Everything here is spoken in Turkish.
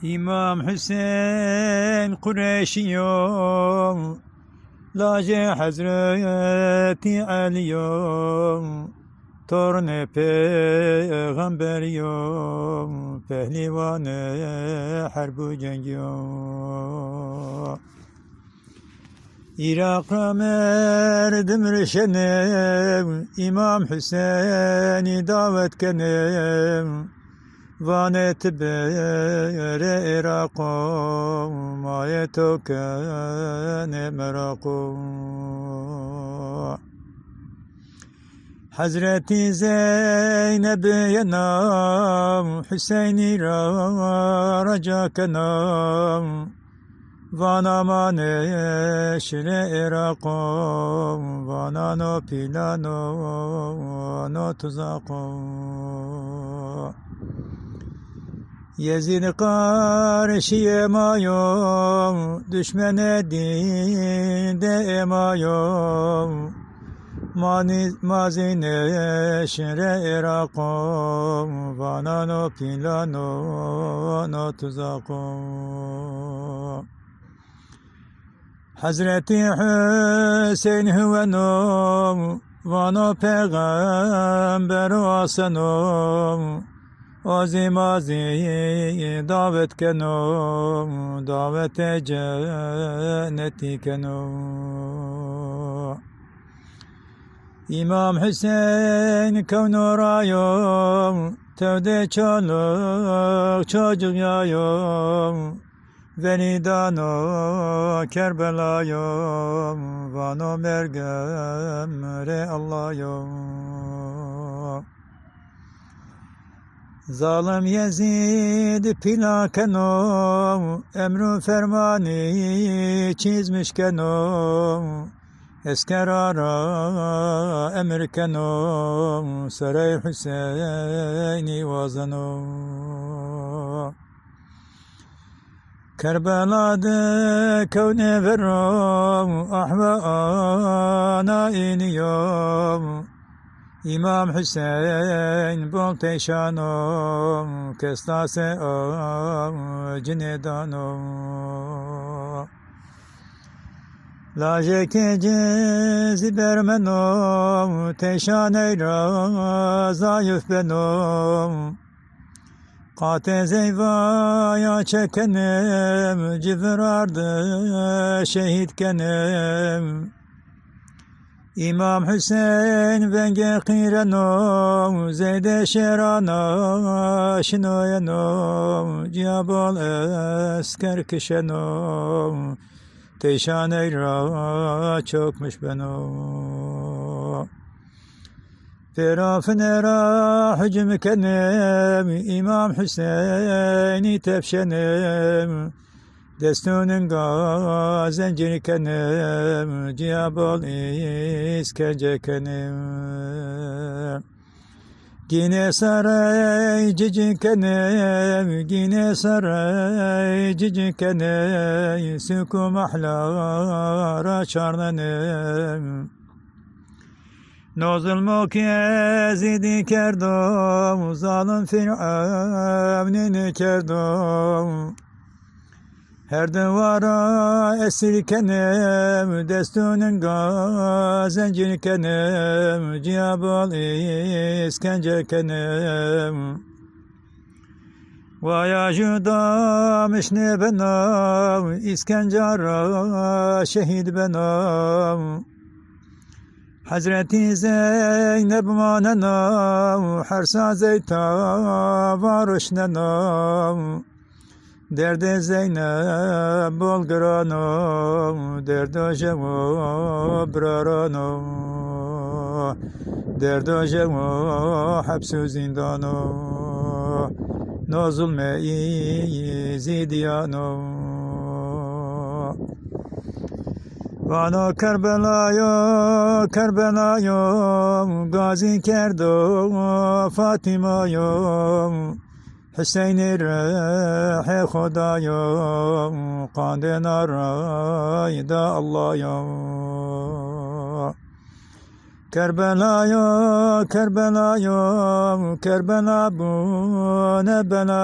İmam Hüseyin Kureyşiyum, Lace Hazreti Aliyum, Torun-i Peygamberiyum, Pehlivan-ı Harb-ı Cengiyum. Irak'a merdim rişenim, İmam Hüseyin'i davetkenim, Vanet bere Irak'um, ayeto kâne merak'um. Hazreti Zeynep'e nam, Hüseyin'i raca kenam, Vana mane şire Irak'um, Vana no pilano, no tuzak'um. Yezid karşıya mayom, düşmene dinde emayom, mazine şire Irak'um, Vana no pilano, no tuzak'um. Hazreti Hüseyin hüvenom, Vana peygamber asenom, Azim davet kenom, davete cenneti kenom. İmam Hüseyin kavnu rayom, tevde çoluk çocuk yayom, Venidano Kerbelayom, Vano mergemre Allah'yom. Zalim Yezid plakenom, emru fermani çizmiş kenom, esker ara emir kenom, Saray Hüseyin'i vazanom. Kerbela'da kevne verom, ahvana iniyom, İmam Hüseyin bol teşanom, kestase cinedanom. Laje kece bermenom, teşan eyra zayıf benom, Kate zeyvaya çekenem, civrardı şehit kenem. İmam Hüseyin venge kirenom, zeyde şerana şinoyenom, Ciyabal esker kişenom, teşan eyra çokmuş benom. Ferafın era hücum kenem, İmam Hüseyin'i tepşenem, Destunun gazencini kenem, Ciyabal iskence kenem. Yine saray cici kenem, yine saray cici kenem, Süku mahlara çarnenem. Nozul mukyezidi kerdom, Zalim firavnini kerdom, her devara esir kenem, Destunun gazencini kenem, Ciyabal iskence kenem. Vaya judamış ne benam, İskencara şehit benam, Hazreti Zeynep manenam, Hersa zeyta varuş nenam, Derde Zeynep bolgranam, Derdo jevo braranam, Derdo jevo hapsu zindanam, No zulme zidiyanam. Vano Kerbelayo, Kerbelayo, Gazi kerdo Fatimayom, Hüseyin-i Rehe Hodayom, Kandin arayda Allah'yom. Kerbelayo, Kerbelayo, Kerbela bu ne bela